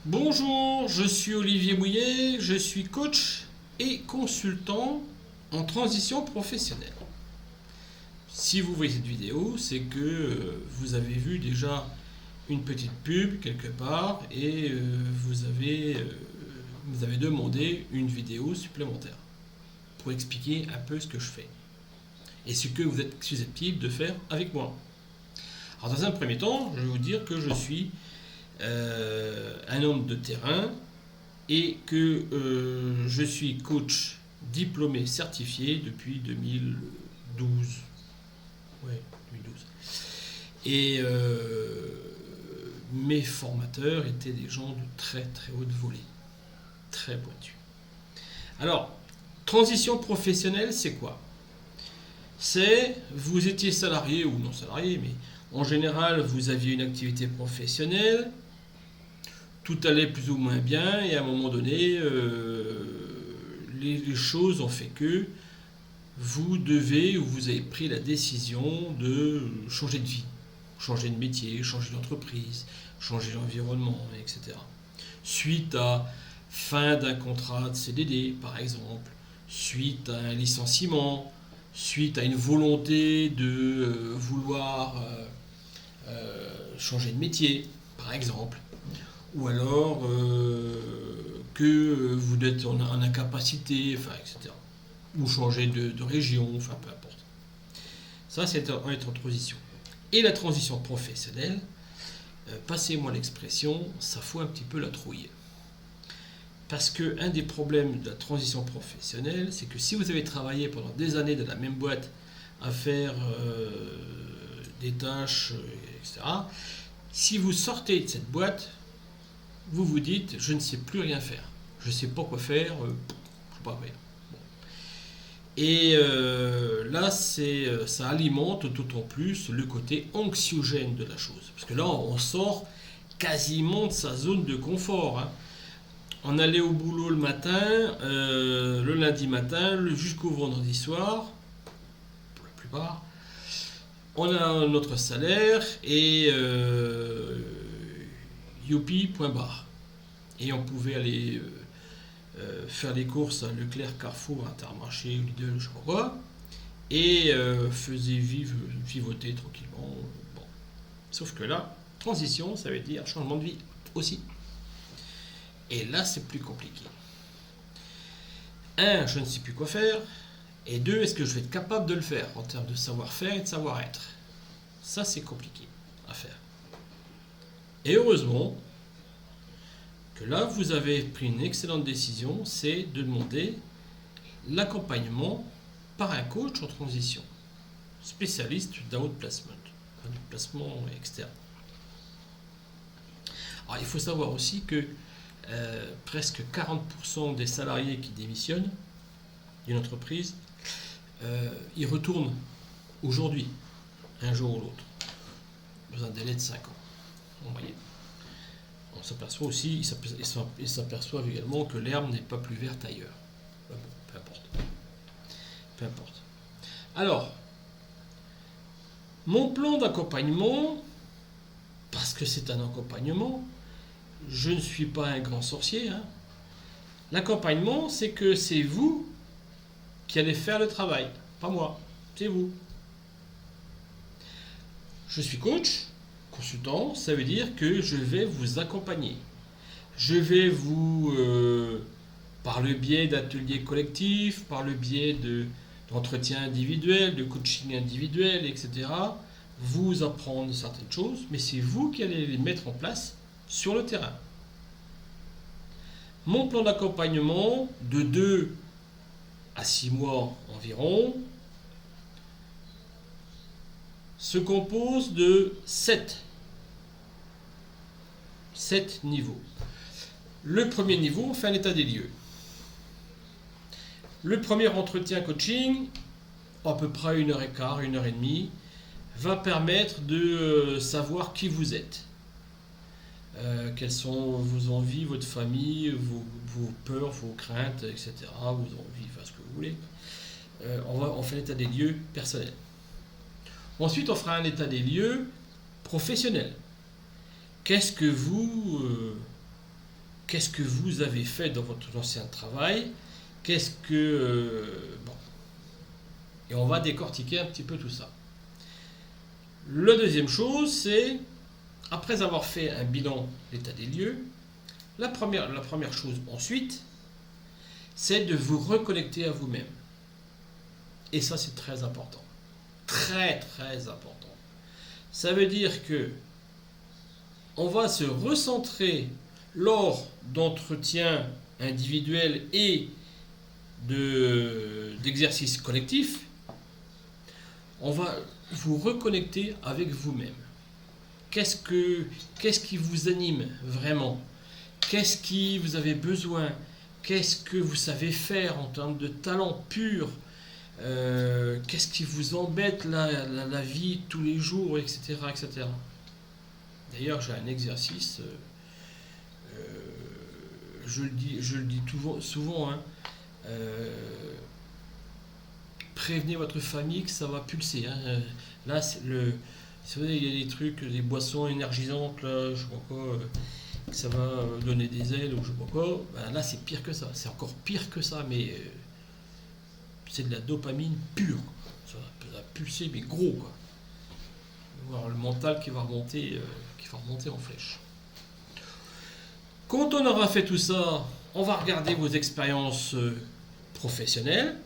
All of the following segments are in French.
Bonjour, je suis Olivier Mouillet, je suis coach et consultant en transition professionnelle. Si vous voyez cette vidéo, c'est que vous avez vu déjà une petite pub quelque part et vous avez demandé une vidéo supplémentaire pour expliquer un peu ce que je fais et ce que vous êtes susceptible de faire avec moi. Alors dans un premier temps, je vais vous dire que je suis un homme de terrain et que je suis coach diplômé certifié depuis 2012. Ouais, 2012. Et mes formateurs étaient des gens de très très haute volée, très pointus. Alors, transition professionnelle, c'est quoi? C'est, vous étiez salarié ou non salarié, mais en général, vous aviez une activité professionnelle, tout allait plus ou moins bien, et à un moment donné, les choses ont fait que vous devez ou vous avez pris la décision de changer de vie, changer de métier, changer d'entreprise, changer d'environnement, etc. Suite à fin d'un contrat de CDD, par exemple, suite à un licenciement, suite à une volonté de vouloir changer de métier, par exemple, ou alors que vous êtes en incapacité, enfin, etc. Ou changer de région, enfin peu importe. Ça, c'est être en transition. Et la transition professionnelle, passez-moi l'expression, ça fout un petit peu la trouille. Parce que un des problèmes de la transition professionnelle, c'est que si vous avez travaillé pendant des années dans la même boîte à faire des tâches, etc., si vous sortez de cette boîte, vous vous dites, je ne sais plus rien faire. Je ne sais pas quoi faire, je ne sais pas faire. Et là, ça alimente d'autant plus le côté anxiogène de la chose. Parce que là, on sort quasiment de sa zone de confort, hein. On allait au boulot le matin, le lundi matin, jusqu'au vendredi soir, pour la plupart. On a notre salaire et youpi, point barre. Et on pouvait aller faire les courses à Leclerc, Carrefour, Intermarché, Lidl, je sais pas quoi, et faisait vivoter tranquillement. Bon. Sauf que là, transition, ça veut dire changement de vie aussi. Et là, c'est plus compliqué. Un, je ne sais plus quoi faire. Et deux, est-ce que je vais être capable de le faire en termes de savoir-faire et de savoir-être? Ça, c'est compliqué à faire. Et heureusement que là, vous avez pris une excellente décision, c'est de demander l'accompagnement par un coach en transition, spécialiste d'outplacement, du placement externe. Alors, il faut savoir aussi que presque 40% des salariés qui démissionnent d'une entreprise, ils retournent aujourd'hui, un jour ou l'autre, dans un délai de 5 ans, en moyenne. On s'aperçoit aussi, ils s'aperçoivent également que l'herbe n'est pas plus verte ailleurs. Bon, peu importe. Peu importe. Alors, mon plan d'accompagnement, parce que c'est un accompagnement, je ne suis pas un grand sorcier, hein. L'accompagnement, c'est que c'est vous qui allez faire le travail, pas moi, c'est vous. Je suis coach, consultant, ça veut dire que je vais vous accompagner. Je vais vous, par le biais d'ateliers collectifs, par le biais d'entretiens individuels, de coaching individuel, etc., vous apprendre certaines choses, mais c'est vous qui allez les mettre en place sur le terrain. Mon plan d'accompagnement de 2 à 6 mois environ se compose de 7 niveaux. Le premier niveau, on fait un état des lieux. Le premier entretien coaching, à peu près 1h15, 1h30, va permettre de savoir qui vous êtes. Quelles sont vos envies, votre famille, vos peurs, vos craintes, etc. Vos envies, enfin ce que vous voulez. On fait l'état des lieux personnel. Ensuite, on fera un état des lieux professionnel. Qu'est-ce que vous qu'est-ce que vous avez fait dans votre ancien travail, bon. Et on va décortiquer un petit peu tout ça. La deuxième chose, c'est, après avoir fait un bilan d'état des lieux, la première chose ensuite, c'est de vous reconnecter à vous-même. Et ça, c'est très important. Très, très important. Ça veut dire que on va se recentrer lors d'entretiens individuels et d'exercices collectifs. On va vous reconnecter avec vous-même. Qu'est-ce qui vous anime vraiment? Qu'est-ce qui vous avez besoin? Qu'est-ce que vous savez faire en termes de talent pur? Qu'est-ce qui vous embête la vie tous les jours, etc. etc. D'ailleurs, j'ai un exercice, je le dis souvent, hein, prévenez votre famille que ça va pulser. Hein. Là, vous savez, il y a des trucs, des boissons énergisantes, là, je sais pas quoi, que ça va donner des ailes ou je sais pas quoi. Ben là, c'est pire que ça. C'est encore pire que ça, mais c'est de la dopamine pure. Ça va pulser, mais gros, quoi. Voir le mental qui va remonter en flèche. Quand on aura fait tout ça, on va regarder vos expériences professionnelles.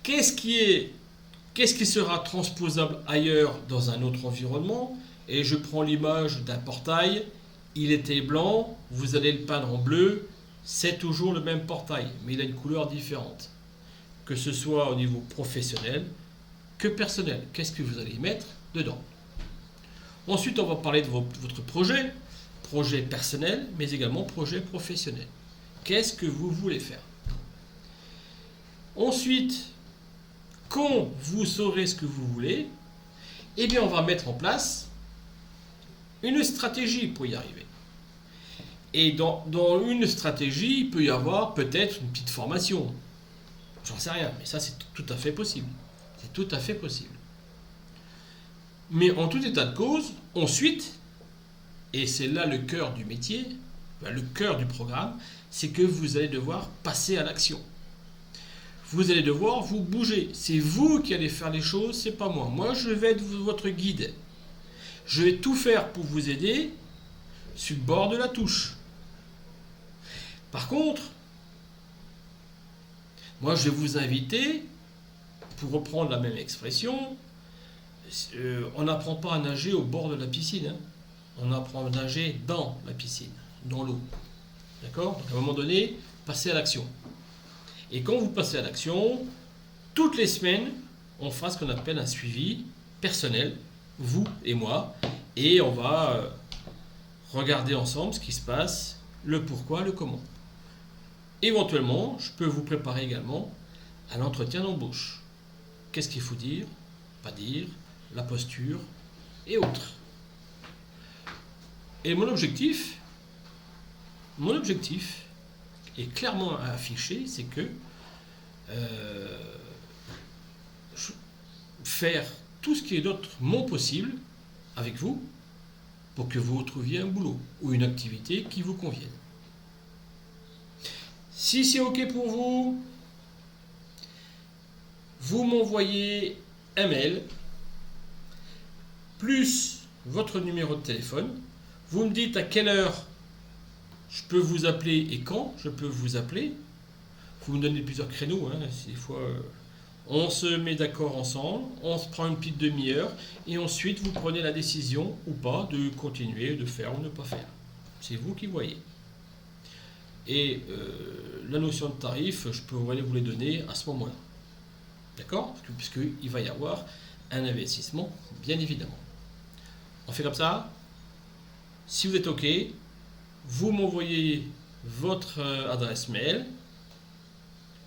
Qu'est-ce qui sera transposable ailleurs dans un autre environnement? Et je prends l'image d'un portail. Il était blanc, vous allez le peindre en bleu. C'est toujours le même portail, mais il a une couleur différente. Que ce soit au niveau professionnel que personnel. Qu'est-ce que vous allez y mettre dedans? Ensuite, on va parler de votre projet personnel, mais également projet professionnel. Qu'est-ce que vous voulez faire? Ensuite, quand vous saurez ce que vous voulez, eh bien, on va mettre en place une stratégie pour y arriver. Et dans une stratégie, il peut y avoir peut-être une petite formation. J'en sais rien, mais ça, c'est tout à fait possible. C'est tout à fait possible. Mais en tout état de cause, ensuite, et c'est là le cœur du métier, le cœur du programme, c'est que vous allez devoir passer à l'action. Vous allez devoir vous bouger. C'est vous qui allez faire les choses, c'est pas moi. Moi, je vais être votre guide. Je vais tout faire pour vous aider sur le bord de la touche. Par contre, moi, je vais vous inviter, pour reprendre la même expression, on n'apprend pas à nager au bord de la piscine. Hein. On apprend à nager dans la piscine, dans l'eau. D'accord? Donc à un moment donné, passez à l'action. Et quand vous passez à l'action, toutes les semaines, on fera ce qu'on appelle un suivi personnel, vous et moi, et on va regarder ensemble ce qui se passe, le pourquoi, le comment. Éventuellement, je peux vous préparer également à l'entretien d'embauche. Qu'est-ce qu'il faut dire, pas dire, la posture et autres. Et mon objectif est clairement affiché, c'est que faire tout ce qui est d'autre mon possible avec vous pour que vous retrouviez un boulot ou une activité qui vous convienne. Si c'est OK pour vous, vous m'envoyez un mail plus votre numéro de téléphone. Vous me dites à quelle heure je peux vous appeler et quand je peux vous appeler. Vous me donnez plusieurs créneaux. Hein, des fois, on se met d'accord ensemble, on se prend une petite demi-heure et ensuite vous prenez la décision ou pas de continuer, de faire ou ne pas faire. C'est vous qui voyez. Et la notion de tarif, je pourrais vous les donner à ce moment-là. D'accord? Puisqu'il va y avoir un investissement, bien évidemment. On fait comme ça. Si vous êtes OK, vous m'envoyez votre adresse mail,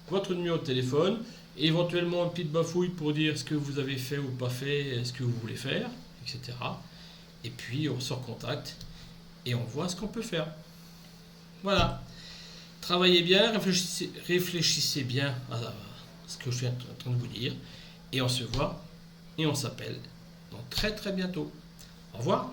votre numéro de téléphone, et éventuellement une petite bafouille pour dire ce que vous avez fait ou pas fait, ce que vous voulez faire, etc. Et puis on se recontacte et on voit ce qu'on peut faire. Voilà. Travaillez bien, réfléchissez bien à ce que je suis en train de vous dire. Et on se voit et on s'appelle donc très très bientôt. Au revoir.